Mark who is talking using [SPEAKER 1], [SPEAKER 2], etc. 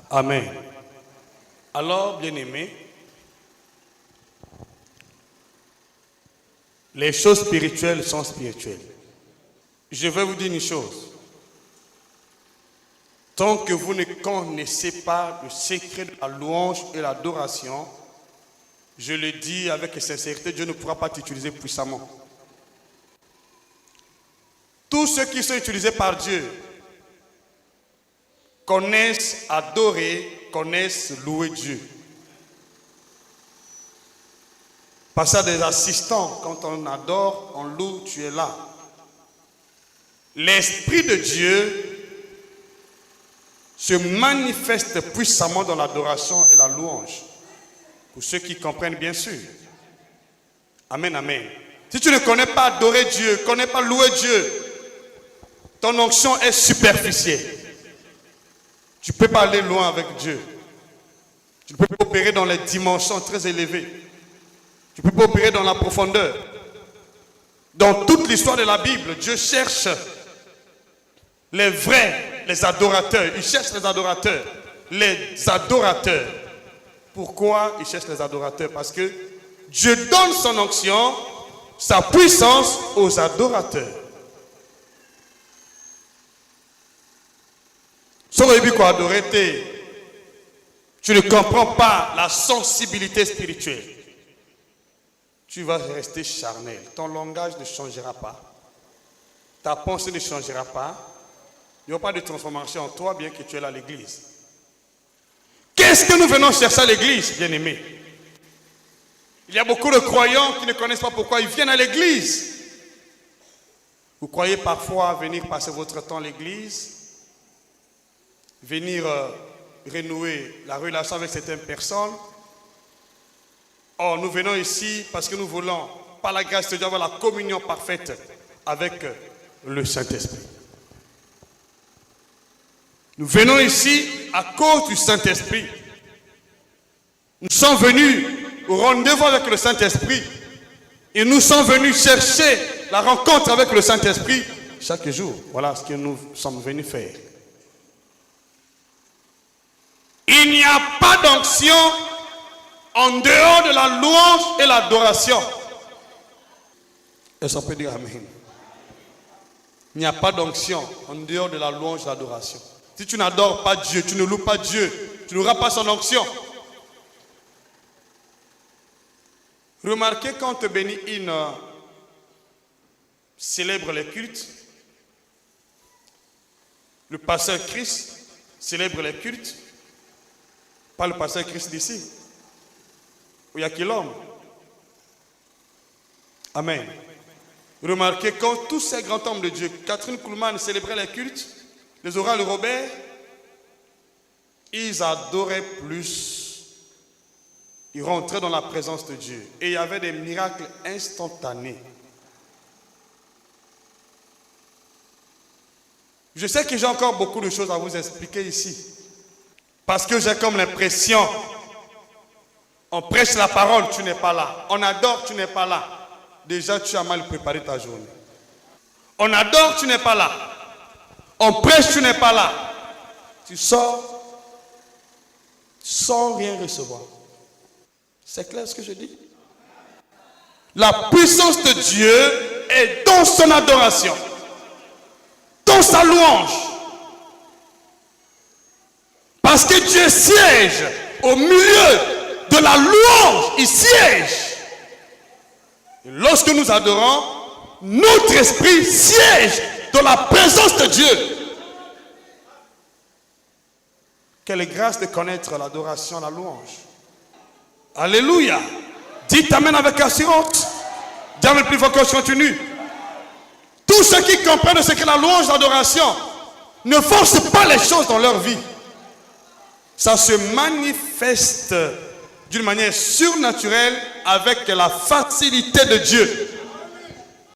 [SPEAKER 1] Amen. Alors, bien-aimés, les choses spirituelles sont spirituelles. Je vais vous dire une chose. Tant que vous ne connaissez pas le secret de la louange et l'adoration, je le dis avec sincérité, Dieu ne pourra pas t'utiliser puissamment. Tous ceux qui sont utilisés par Dieu connaissent adorer, connaissent louer Dieu. Parce à des assistants, quand on adore, on loue, tu es là. L'Esprit de Dieu se manifeste puissamment dans l'adoration et la louange. Pour ceux qui comprennent bien sûr. Amen, amen. Si tu ne connais pas adorer Dieu, ne connais pas louer Dieu, ton onction est superficielle. Tu ne peux pas aller loin avec Dieu. Tu ne peux pas opérer dans les dimensions très élevées. Tu ne peux pas opérer dans la profondeur. Dans toute l'histoire de la Bible, Dieu cherche les vrais, les adorateurs. Il cherche les adorateurs. Les adorateurs. Pourquoi il cherche les adorateurs? Parce que Dieu donne son onction, sa puissance aux adorateurs. Tu ne comprends pas la sensibilité spirituelle. Tu vas rester charnel. Ton langage ne changera pas. Ta pensée ne changera pas. Il n'y aura pas de transformation en toi, bien que tu es là à l'église. Qu'est-ce que nous venons chercher à l'église, bien-aimés? Il y a beaucoup de croyants qui ne connaissent pas pourquoi ils viennent à l'église. Vous croyez parfois venir passer votre temps à l'église, venir renouer la relation avec certaines personnes. Or, nous venons ici parce que nous voulons, par la grâce de Dieu, avoir la communion parfaite avec le Saint-Esprit. Nous venons ici à cause du Saint-Esprit. Nous sommes venus au rendez-vous avec le Saint-Esprit et nous sommes venus chercher la rencontre avec le Saint-Esprit chaque jour. Voilà ce que nous sommes venus faire. Il n'y a pas d'onction en dehors de la louange et l'adoration. Est-ce qu'on peut dire Amen? Il n'y a pas d'onction en dehors de la louange et de l'adoration. Si tu n'adores pas Dieu, tu ne loues pas Dieu, tu n'auras pas son onction. Remarquez quand Béni Hinn célèbre les cultes, le pasteur Christ célèbre les cultes, pas le pasteur Christ d'ici, où il n'y a que l'homme. Amen. Remarquez quand tous ces grands hommes de Dieu, Catherine Kuhlman célébrait les cultes, les orales Robert, ils adoraient plus. Ils rentraient dans la présence de Dieu. Et il y avait des miracles instantanés. Je sais que j'ai encore beaucoup de choses à vous expliquer ici. Parce que j'ai comme l'impression, on prêche la parole, tu n'es pas là. On adore, tu n'es pas là. Déjà, tu as mal préparé ta journée. On adore, tu n'es pas là. On prêche, tu n'es pas là. Tu sors sans rien recevoir. C'est clair ce que je dis? La puissance de Dieu est dans son adoration, dans sa louange. Parce que Dieu siège au milieu de la louange, il siège. Et lorsque nous adorons, notre esprit siège dans la présence de Dieu. Quelle grâce de connaître l'adoration, la louange. Alléluia. Dites Amen avec assurance. Dieu le plus fort que je continue. Tous ceux qui comprennent ce qu'est la louange, l'adoration, ne forcent pas les choses dans leur vie. Ça se manifeste d'une manière surnaturelle avec la facilité de Dieu.